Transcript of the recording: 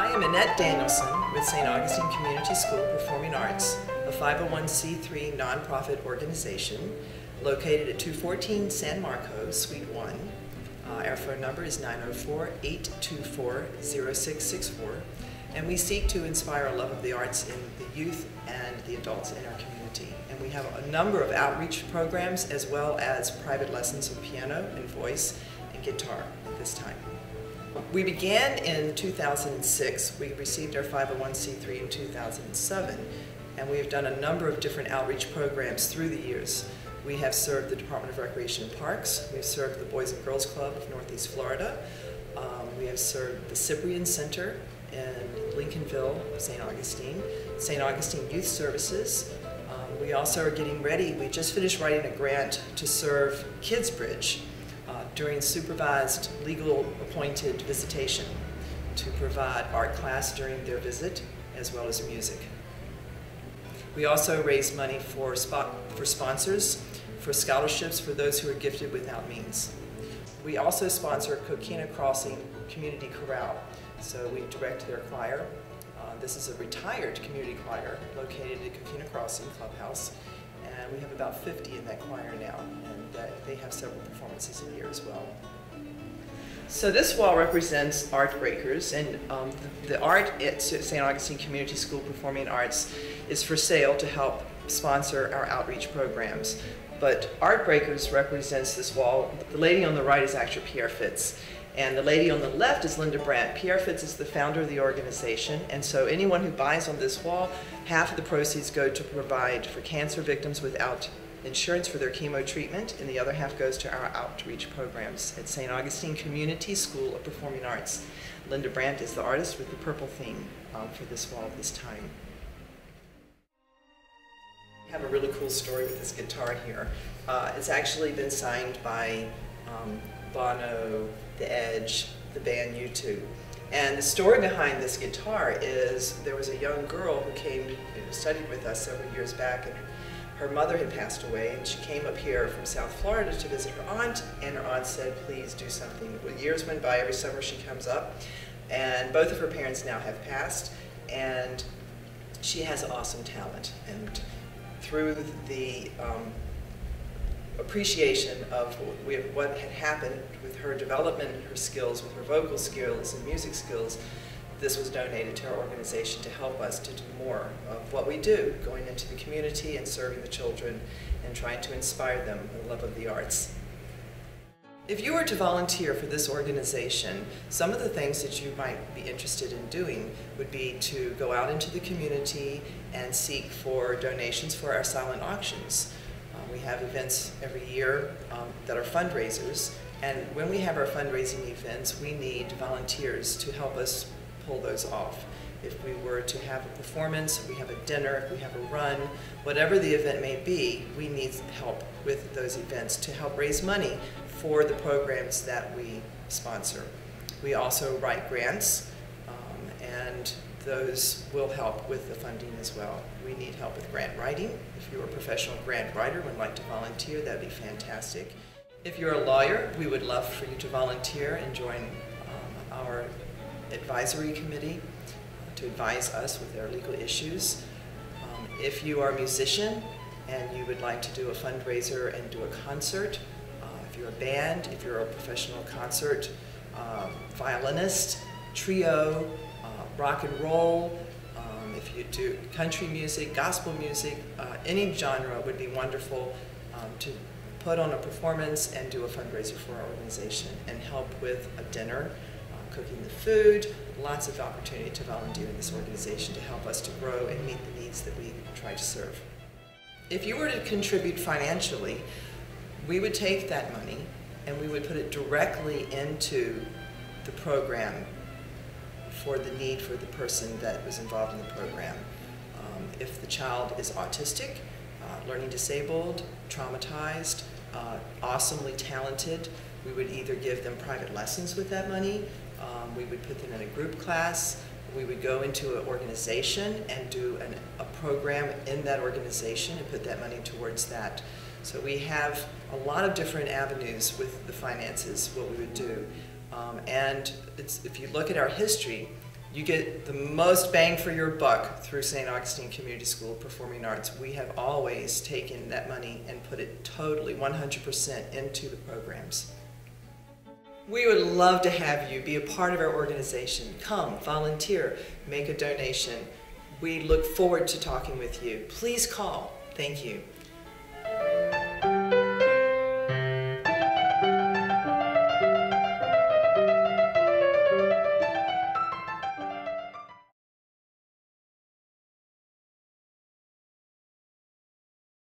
I am Annette Danielson with St. Augustine Community School Performing Arts, a 501c3 nonprofit organization located at 214 San Marcos, Suite 1. Our phone number is 904-824-0664, and we seek to inspire a love of the arts in the youth and the adults in our community. And we have a number of outreach programs as well as private lessons of piano and voice and guitar at this time. We began in 2006. We received our 501c3 in 2007, and we have done a number of different outreach programs through the years. We have served the Department of Recreation and Parks. We've served the Boys and Girls Club of Northeast Florida. We have served the Cyprian Center in Lincolnville, St. Augustine Youth Services. We also are getting ready. We just finished writing a grant to serve Kids Bridge during supervised, legal appointed visitation to provide art class during their visit as well as music. We also raise money for sponsors, for scholarships for those who are gifted without means. We also sponsor Coquina Crossing Community Chorale, so we direct their choir. This is a retired community choir located at Coquina Crossing Clubhouse, and we have about 50 in that choir now, and they have several performances a year as well. So this wall represents art breakers, and the art at St. Augustine Community School Performing Arts is for sale to help sponsor our outreach programs. But Art Breakers represents this wall. The lady on the right is actually Pierre Fitz, and the lady on the left is Linda Brandt. Pierre Fitz is the founder of the organization, and so anyone who buys on this wall, half of the proceeds go to provide for cancer victims without insurance for their chemo treatment, and the other half goes to our outreach programs at St. Augustine Community School of Performing Arts. Linda Brandt is the artist with the purple theme for this wall this time. I have a really cool story with this guitar here. It's actually been signed by Bono, The Edge, the band U2. And the story behind this guitar is there was a young girl who came, who studied with us several years back, and her mother had passed away, and she came up here from South Florida to visit her aunt, and her aunt said, please do something. Well, years went by, every summer she comes up, and both of her parents now have passed, and she has awesome talent. And through the appreciation of what had happened with her development, her skills, with her vocal skills and music skills, this was donated to our organization to help us to do more of what we do, going into the community and serving the children and trying to inspire them with the love of the arts. If you were to volunteer for this organization, some of the things that you might be interested in doing would be to go out into the community and seek for donations for our silent auctions. We have events every year that are fundraisers, and when we have our fundraising events, we need volunteers to help us pull those off. If we were to have a performance, if we have a dinner, if we have a run, whatever the event may be, we need help with those events to help raise money for the programs that we sponsor. We also write grants, and those will help with the funding as well. We need help with grant writing. If you're a professional grant writer and would like to volunteer, that'd be fantastic. If you're a lawyer, we would love for you to volunteer and join our advisory committee to advise us with our legal issues. If you are a musician and you would like to do a fundraiser and do a concert, if you're a band, if you're a professional concert violinist, trio, rock and roll, if you do country music, gospel music, any genre would be wonderful to put on a performance and do a fundraiser for our organization and help with a dinner, cooking the food, lots of opportunity to volunteer in this organization to help us to grow and meet the needs that we try to serve. If you were to contribute financially, we would take that money and we would put it directly into the program for the need for the person that was involved in the program. If the child is autistic, learning disabled, traumatized, awesomely talented, we would either give them private lessons with that money, we would put them in a group class, we would go into an organization and do a program in that organization and put that money towards that. So we have a lot of different avenues with the finances, what we would do. And if you look at our history, You get the most bang for your buck through St. Augustine Community School of Performing Arts. We have always taken that money and put it totally, 100% into the programs. We would love to have you be a part of our organization. Come, volunteer, make a donation. We look forward to talking with you. Please call. Thank you.